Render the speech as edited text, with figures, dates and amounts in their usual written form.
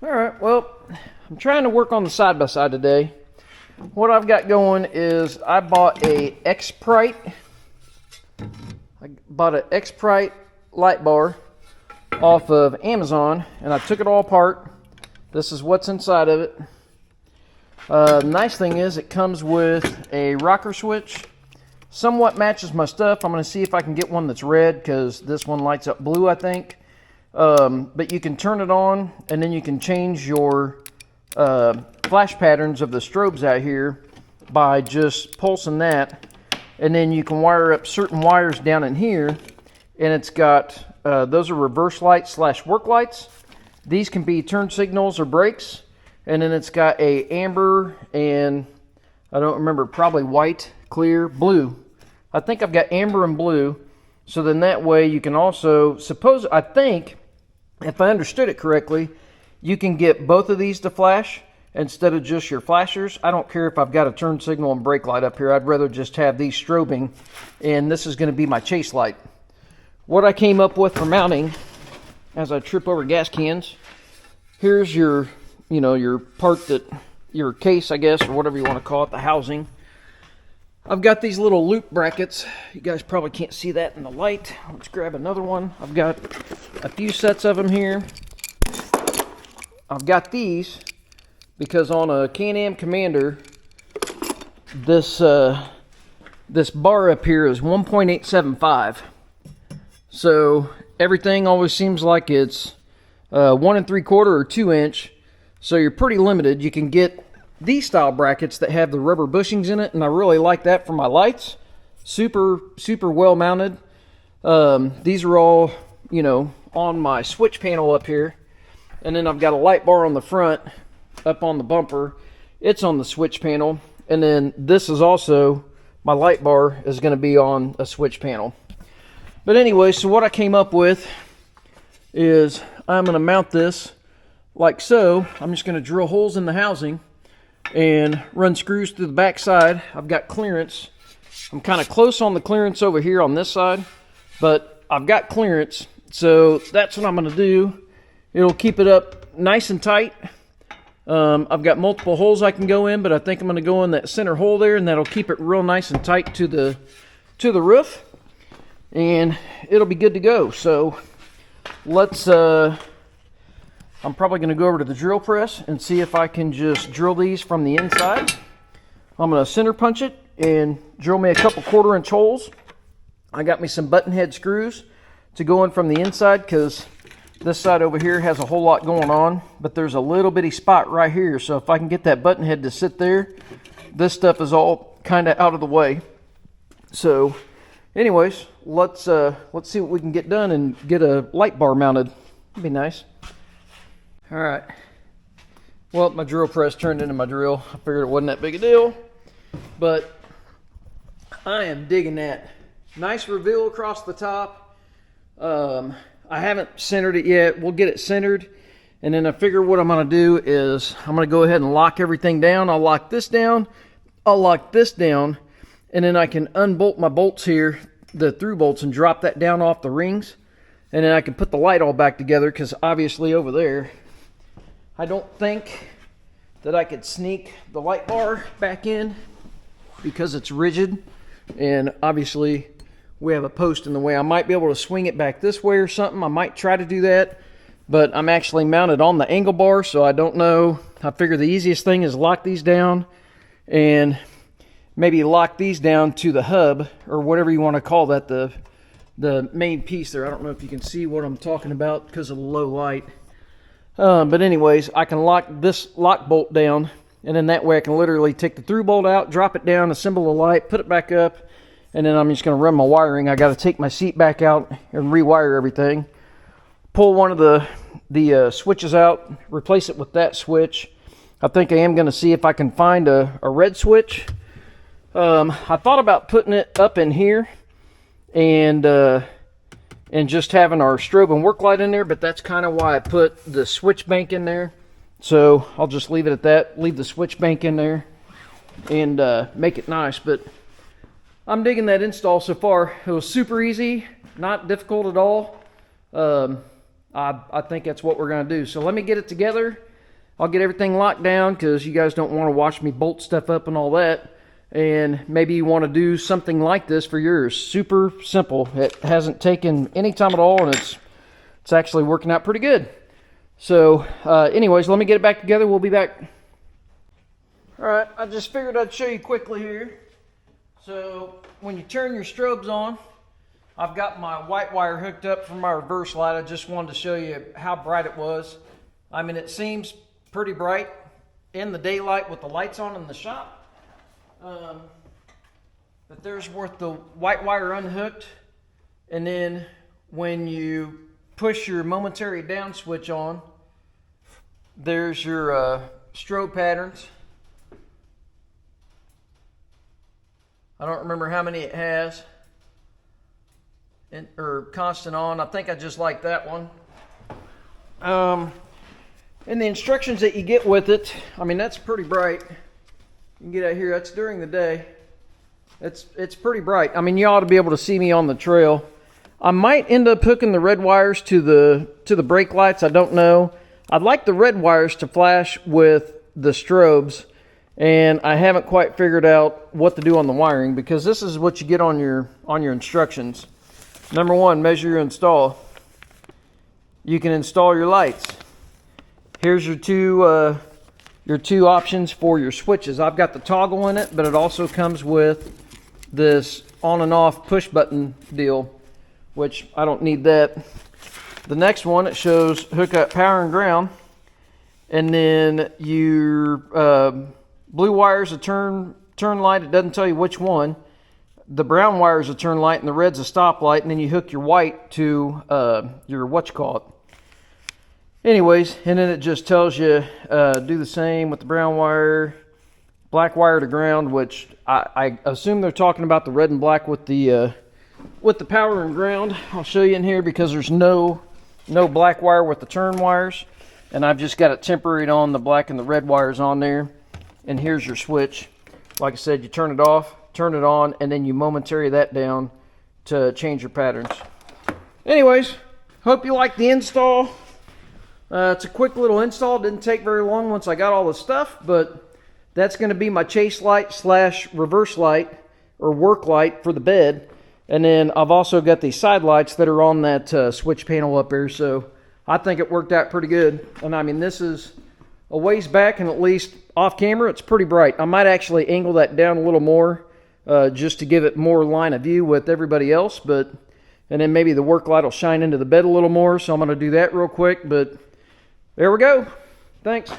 Alright, well, I'm trying to work on the side-by-side today. What I've got going is I bought a XPRITE. I bought an XPRITE light bar off of Amazon, and I took it all apart. This is what's inside of it. The nice thing is it comes with a rocker switch. Somewhat matches my stuff. I'm going to see if I can get one that's red, because this one lights up blue, I think. But you can turn it on, and then you can change your flash patterns of the strobes out here by just pulsing that. And then you can wire up certain wires down in here, and it's got, those are reverse lights / work lights. These can be turn signals or brakes. And then it's got a amber and, I don't remember, probably white, clear, blue. I think I've got amber and blue. So then that way you can also, I think, if I understood it correctly, you can get both of these to flash instead of just your flashers. I don't care if I've got a turn signal and brake light up here. I'd rather just have these strobing, and this is going to be my chase light. What I came up with for mounting, as I trip over gas cans, here's your, your part that, your case, I guess, or whatever you want to call it, the housing. I've got these little loop brackets. You guys probably can't see that in the light. Let's grab another one. I've got a few sets of them here. I've got these because on a Can-Am Commander, this bar up here is 1.875. So everything always seems like it's 1 3/4 or 2 inch. So you're pretty limited. You can get these style brackets that have the rubber bushings in it, and I really like that for my lights. Super well mounted. These are all, on my switch panel up here. And then I've got a light bar on the front, up on the bumper. It's on the switch panel. And then this is also, my light bar is going to be on a switch panel. But anyway, so what I came up with is I'm going to mount this like so. I'm just going to drill holes in the housing and run screws through the back side. I've got clearance. I'm kind of close on the clearance over here on this side, but I've got clearance. So that's what I'm going to do. It'll keep it up nice and tight. I've got multiple holes I can go in, but I think I'm going to go in that center hole there, and that'll keep it real nice and tight to the roof, and it'll be good to go. So let's I'm probably going to go over to the drill press and see if I can just drill these from the inside. I'm going to center punch it and drill me a couple 1/4 inch holes. I got me some button head screws to go in from the inside, because this side over here has a whole lot going on, but there's a little bitty spot right here. So if I can get that button head to sit there, this stuff is all kind of out of the way. So anyways, let's see what we can get done and get a light bar mounted. It'd be nice. All right. Well, my drill press turned into my drill. I figured it wasn't that big a deal, but I am digging that. Nice reveal across the top. I haven't centered it yet. We'll get it centered, and then I figure what I'm going to do is I'm going to go ahead and lock everything down. I'll lock this down. I'll lock this down, and then I can unbolt my bolts here, the through bolts, and drop that down off the rings, and then I can put the light all back together, because obviously over there, I don't think that I could sneak the light bar back in because it's rigid, and obviously we have a post in the way. I might be able to swing it back this way or something. I might try to do that, but I'm actually mounted on the angle bar, so I don't know. I figure the easiest thing is lock these down and maybe lock these down to the hub, or whatever you want to call that, the main piece there. I don't know if you can see what I'm talking about because of the low light. But anyways, I can lock this lock bolt down, and then that way I can literally take the through bolt out, drop it down, assemble the light, put it back up, and then I'm just going to run my wiring. I got to take my seat back out and rewire everything. Pull one of the switches out, replace it with that switch. I think I am going to see if I can find a red switch. I thought about putting it up in here and just having our strobe and work light in there, but that's kind of why I put the switch bank in there. So I'll just leave it at that, leave the switch bank in there, and make it nice. But I'm digging that install so far. It was super easy, not difficult at all. I think that's what we're going to do. So let me get it together, I'll get everything locked down because you guys don't want to watch me bolt stuff up and all that. And maybe you want to do something like this for yours. Super simple. It hasn't taken any time at all, and it's actually working out pretty good. So anyways, let me get it back together. We'll be back. All right, I just figured I'd show you quickly here. So when you turn your strobes on, I've got my white wire hooked up from my reverse light. I just wanted to show you how bright it was. I mean, it seems pretty bright in the daylight with the lights on in the shop. But there's worth the white wire unhooked. And then when you push your momentary down switch on, there's your strobe patterns. I don't remember how many it has. Or constant on. I think I just like that one. And the instructions that you get with it, I mean, that's pretty bright. You can get out here, that's during the day. It's pretty bright. I mean, you ought to be able to see me on the trail. I might end up hooking the red wires to the brake lights. I don't know. I'd like the red wires to flash with the strobes, and I haven't quite figured out what to do on the wiring, because this is what you get on your instructions. Number one, measure your install. You can install your lights. Here's your two options for your switches. I've got the toggle in it, but it also comes with this on and off push button deal, which I don't need that. The next one, it shows hook up power and ground, and then your blue wire's a turn light. It doesn't tell you which one. The brown wire is a turn light, and the red's a stop light, and then you hook your white to your whatchamacallit. Anyways, and then it just tells you do the same with the brown wire, black wire to ground, which I assume they're talking about the red and black with the power and ground. I'll show you in here, because there's no black wire with the turn wires, and I've just got it temporary on the black and the red wires on there. And here's your switch. Like I said, you turn it off, turn it on, and then you momentary that down to change your patterns. Anyways, hope you like the install. It's a quick little install. It didn't take very long once I got all the stuff, but that's going to be my chase light / reverse light or work light for the bed. And then I've also got these side lights that are on that switch panel up there. So I think it worked out pretty good. And I mean, this is a ways back, and at least off camera, it's pretty bright. I might actually angle that down a little more just to give it more line of view with everybody else. And then maybe the work light will shine into the bed a little more. So I'm going to do that real quick. But there we go. Thanks.